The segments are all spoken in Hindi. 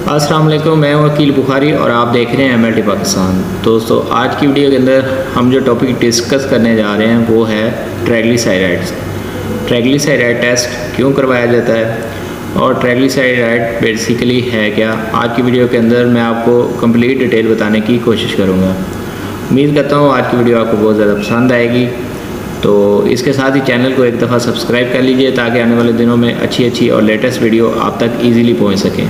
अस्सलाम वालेकुम, मैं वकील बुखारी और आप देख रहे हैं MLT पाकिस्तान। दोस्तों, आज की वीडियो के अंदर हम जो टॉपिक डिस्कस करने जा रहे हैं वो है ट्राइग्लिसराइड्स। ट्राइग्लिसराइड टेस्ट क्यों करवाया जाता है और ट्राइग्लिसराइड बेसिकली है क्या, आज की वीडियो के अंदर मैं आपको कंप्लीट डिटेल बताने की कोशिश करूँगा। उम्मीद करता हूँ आज की वीडियो आपको बहुत ज़्यादा पसंद आएगी। तो इसके साथ ही चैनल को एक दफ़ा सब्सक्राइब कर लीजिए ताकि आने वाले दिनों में अच्छी और लेटेस्ट वीडियो आप तक ईज़िली पहुँच सकें।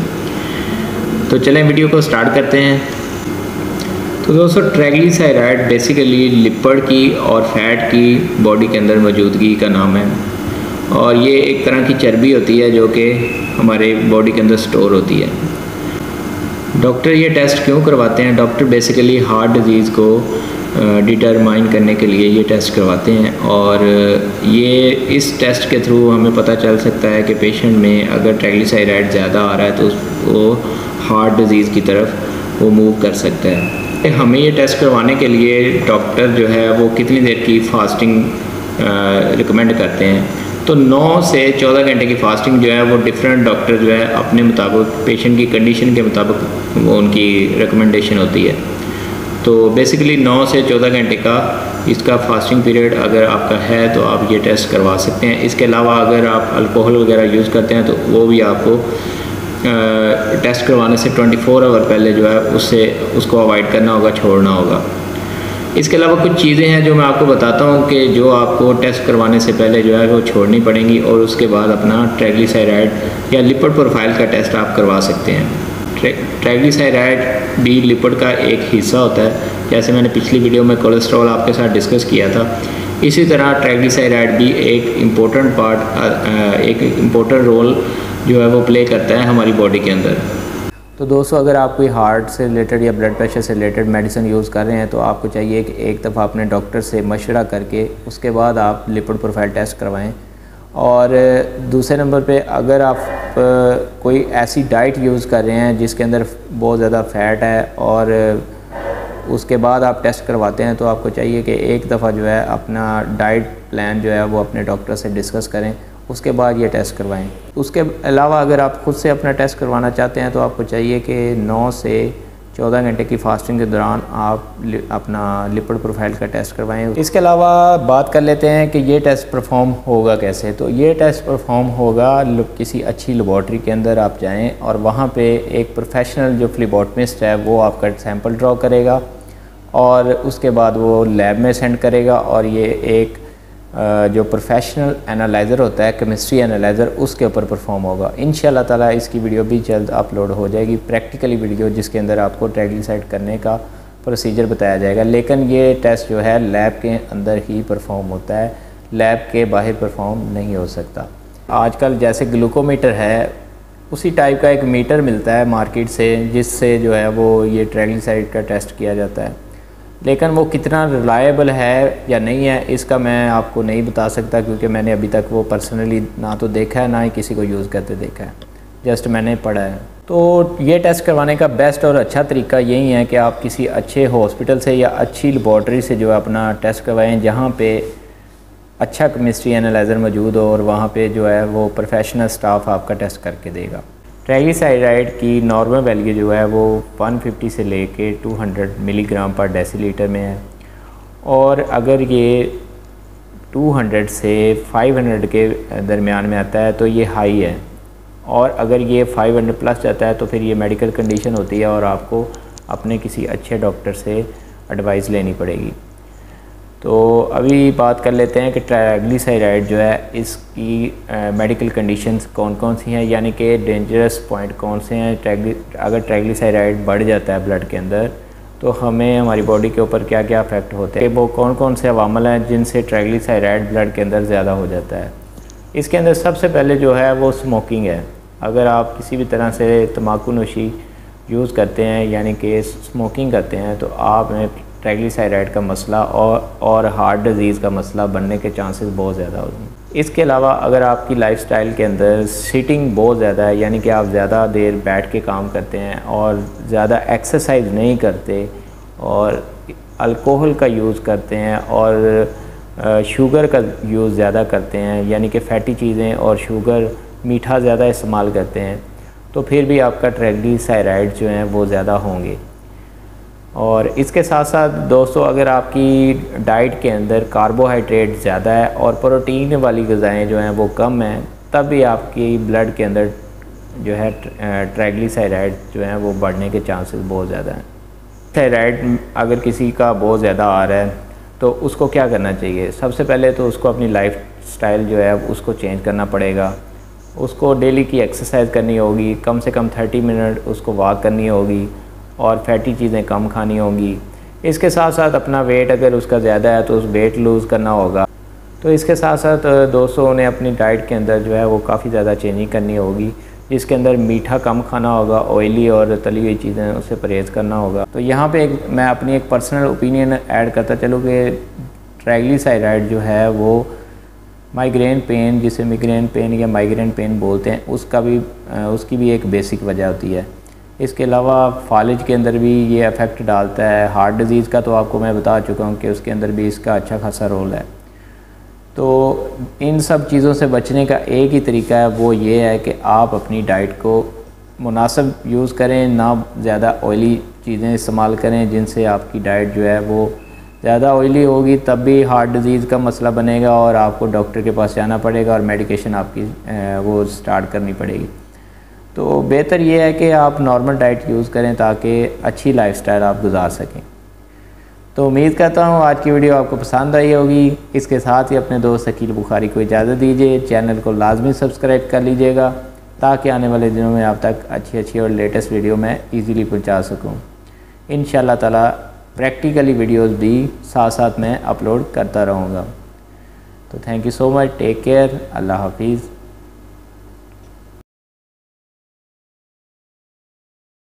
तो चलें वीडियो को स्टार्ट करते हैं। तो दोस्तों, ट्राइग्लिसराइड बेसिकली लिपिड की और फैट की बॉडी के अंदर मौजूदगी का नाम है और ये एक तरह की चर्बी होती है जो कि हमारे बॉडी के अंदर स्टोर होती है। डॉक्टर ये टेस्ट क्यों करवाते हैं? डॉक्टर बेसिकली हार्ट डिजीज़ को डिटरमाइन करने के लिए ये टेस्ट करवाते हैं और ये इस टेस्ट के थ्रू हमें पता चल सकता है कि पेशेंट में अगर ट्राइग्लिसराइड ज़्यादा आ रहा है तो वो हार्ट डिज़ीज़ की तरफ वो मूव कर सकता है। हमें ये टेस्ट करवाने के लिए डॉक्टर जो है वो कितनी देर की फास्टिंग रिकमेंड करते हैं? तो 9 से 14 घंटे की फास्टिंग जो है वो डिफरेंट डॉक्टर जो है अपने मुताबिक पेशेंट की कंडीशन के मुताबिक वो उनकी रिकमेंडेशन होती है। तो बेसिकली 9 से 14 घंटे का इसका फास्टिंग पीरियड अगर आपका है तो आप ये टेस्ट करवा सकते हैं। इसके अलावा अगर आप अल्कोहल वगैरह यूज़ करते हैं तो वो भी आपको टेस्ट करवाने से 24 आवर पहले जो है उसको अवॉइड करना होगा, छोड़ना होगा। इसके अलावा कुछ चीज़ें हैं जो मैं आपको बताता हूँ कि जो आपको टेस्ट करवाने से पहले जो है वो छोड़नी पड़ेंगी और उसके बाद अपना ट्राइग्लिसराइड या लिपिड प्रोफाइल का टेस्ट आप करवा सकते हैं। ट्राइग्लिसराइड भी लिपिड का एक हिस्सा होता है, जैसे मैंने पिछली वीडियो में कोलेस्ट्रॉल आपके साथ डिस्कस किया था। इसी तरह ट्राइग्लिसराइड भी एक इम्पोर्टेंट रोल जो है वो प्ले करता है हमारी बॉडी के अंदर। तो दोस्तों, अगर आप कोई हार्ट से रिलेटेड या ब्लड प्रेशर से रिलेटेड मेडिसिन यूज़ कर रहे हैं तो आपको चाहिए कि एक दफ़ा अपने डॉक्टर से मशवरा करके उसके बाद आप लिपिड प्रोफाइल टेस्ट करवाएं। और दूसरे नंबर पे, अगर आप कोई ऐसी डाइट यूज़ कर रहे हैं जिसके अंदर बहुत ज़्यादा फ़ैट है और उसके बाद आप टेस्ट करवाते हैं तो आपको चाहिए कि एक दफ़ा जो है अपना डाइट प्लान जो है वो अपने डॉक्टर से डिस्कस करें, उसके बाद ये टेस्ट करवाएं। उसके अलावा अगर आप ख़ुद से अपना टेस्ट करवाना चाहते हैं तो आपको चाहिए कि 9 से 14 घंटे की फास्टिंग के दौरान आप अपना लिपिड प्रोफाइल का टेस्ट करवाएं। इसके अलावा बात कर लेते हैं कि ये टेस्ट परफॉर्म होगा कैसे। तो ये टेस्ट परफॉर्म होगा किसी अच्छी लेबॉर्ट्री के अंदर आप जाएं और वहाँ पे एक प्रोफेशनल जो फ्लेबॉटमिस्ट है वो आपका सैंपल ड्रॉ करेगा और उसके बाद वो लैब में सेंड करेगा और ये एक जो प्रोफेशनल एनालाइज़र होता है, केमिस्ट्री एनालाइज़र, उसके ऊपर परफॉर्म होगा। इंशाल्लाह ताला इसकी वीडियो भी जल्द अपलोड हो जाएगी, प्रैक्टिकली वीडियो जिसके अंदर आपको ट्राइग्लिसराइड करने का प्रोसीजर बताया जाएगा। लेकिन ये टेस्ट जो है लैब के अंदर ही परफॉर्म होता है, लैब के बाहर परफॉर्म नहीं हो सकता। आजकल जैसे ग्लूकोमीटर है उसी टाइप का एक मीटर मिलता है मार्केट से जिससे जो है वो ये ट्राइग्लिसराइड का टेस्ट किया जाता है, लेकिन वो कितना रिलायबल है या नहीं है इसका मैं आपको नहीं बता सकता क्योंकि मैंने अभी तक वो पर्सनली ना तो देखा है ना ही किसी को यूज़ करते देखा है, जस्ट मैंने पढ़ा है। तो ये टेस्ट करवाने का बेस्ट और अच्छा तरीका यही है कि आप किसी अच्छे हॉस्पिटल से या अच्छी लेबॉर्ट्री से जो है अपना टेस्ट करवाएं जहाँ पे अच्छा केमिस्ट्री एनालाइज़र मौजूद हो और वहाँ पे जो है वो प्रोफेशनल स्टाफ आपका टेस्ट करके देगा। ट्राइग्लिसराइड की नॉर्मल वैल्यू जो है वो 150 से लेके 200 मिलीग्राम पर डेसीलीटर में है और अगर ये 200 से 500 के दरमियान में आता है तो ये हाई है और अगर ये 500 प्लस जाता है तो फिर ये मेडिकल कंडीशन होती है और आपको अपने किसी अच्छे डॉक्टर से एडवाइस लेनी पड़ेगी। तो अभी बात कर लेते हैं कि ट्राइग्लिसराइड जो है इसकी मेडिकल कंडीशंस कौन कौन सी हैं, यानी कि डेंजरस पॉइंट कौन से हैं। अगर ट्राइग्लिसराइड बढ़ जाता है ब्लड के अंदर तो हमें हमारी बॉडी के ऊपर क्या क्या अफेक्ट होते हैं, वो कौन कौन से अवामल हैं जिनसे ट्राइग्लिसराइड ब्लड के अंदर ज़्यादा हो जाता है। इसके अंदर सबसे पहले जो है वो स्मोकिंग है। अगर आप किसी भी तरह से तम्बाकू नोशी यूज़ करते हैं यानी कि स्मोकिंग करते हैं तो आप में ट्राइग्लिसराइड का मसला और हार्ट डिज़ीज़ का मसला बनने के चांसेस बहुत ज़्यादा होते हैं। इसके अलावा अगर आपकी लाइफस्टाइल के अंदर सीटिंग बहुत ज़्यादा है यानी कि आप ज़्यादा देर बैठ के काम करते हैं और ज़्यादा एक्सरसाइज नहीं करते और अल्कोहल का यूज़ करते हैं और शुगर का यूज़ ज़्यादा करते हैं यानी कि फ़ैटी चीज़ें और शुगर मीठा ज़्यादा इस्तेमाल करते हैं तो फिर भी आपका ट्राइग्लिसराइड जो हैं वो ज़्यादा होंगे। और इसके साथ साथ दोस्तों, अगर आपकी डाइट के अंदर कार्बोहाइड्रेट ज़्यादा है और प्रोटीन वाली ग़िज़ाएँ जो हैं वो कम हैं, तब भी आपकी ब्लड के अंदर जो है ट्राइग्लिसराइड जो हैं वो बढ़ने के चांसेस बहुत ज़्यादा हैं। थायराइड अगर किसी का बहुत ज़्यादा आ रहा है तो उसको क्या करना चाहिए? सबसे पहले तो उसको अपनी लाइफ स्टाइल जो है उसको चेंज करना पड़ेगा। उसको डेली की एक्सरसाइज करनी होगी, कम से कम 30 मिनट उसको वॉक करनी होगी और फैटी चीज़ें कम खानी होंगी। इसके साथ साथ अपना वेट अगर उसका ज़्यादा है तो उस वेट लूज़ करना होगा। तो इसके साथ साथ दोस्तों ने अपनी डाइट के अंदर जो है वो काफ़ी ज़्यादा चेंजिंग करनी होगी, जिसके अंदर मीठा कम खाना होगा, ऑयली और तली हुई चीज़ें उससे परहेज़ करना होगा। तो यहाँ पे मैं अपनी एक पर्सनल ओपिनियन ऐड करता चलूँ कि ट्राइग्लिसराइड जो है वो माइग्रेन पेन, जिसे माइग्रेन पेन या माइग्रेन पेन बोलते हैं, उसकी भी एक बेसिक वजह होती है। इसके अलावा फालिज के अंदर भी ये इफ़ेक्ट डालता है। हार्ट डिज़ीज़ का तो आपको मैं बता चुका हूँ कि उसके अंदर भी इसका अच्छा खासा रोल है। तो इन सब चीज़ों से बचने का एक ही तरीका है, वो ये है कि आप अपनी डाइट को मुनासिब यूज़ करें, ना ज़्यादा ऑयली चीज़ें इस्तेमाल करें जिनसे आपकी डाइट जो है वो ज़्यादा ऑयली होगी, तब भी हार्ट डिज़ीज़ का मसला बनेगा और आपको डॉक्टर के पास जाना पड़ेगा और मेडिकेशन आपकी वो स्टार्ट करनी पड़ेगी। तो बेहतर ये है कि आप नॉर्मल डाइट यूज़ करें ताकि अच्छी लाइफस्टाइल आप गुजार सकें। तो उम्मीद करता हूँ आज की वीडियो आपको पसंद आई होगी। इसके साथ ही अपने दोस्त अकील बुखारी को इजाज़त दीजिए। चैनल को लाजमी सब्सक्राइब कर लीजिएगा ताकि आने वाले दिनों में आप तक अच्छी और लेटेस्ट वीडियो मैं ईज़िली पहुँचा सकूँ। इंशाअल्लाह ताला प्रैक्टिकली वीडियोज़ भी साथ साथ मैं अपलोड करता रहूँगा। तो thank you so much, take care, अल्लाह हाफिज़।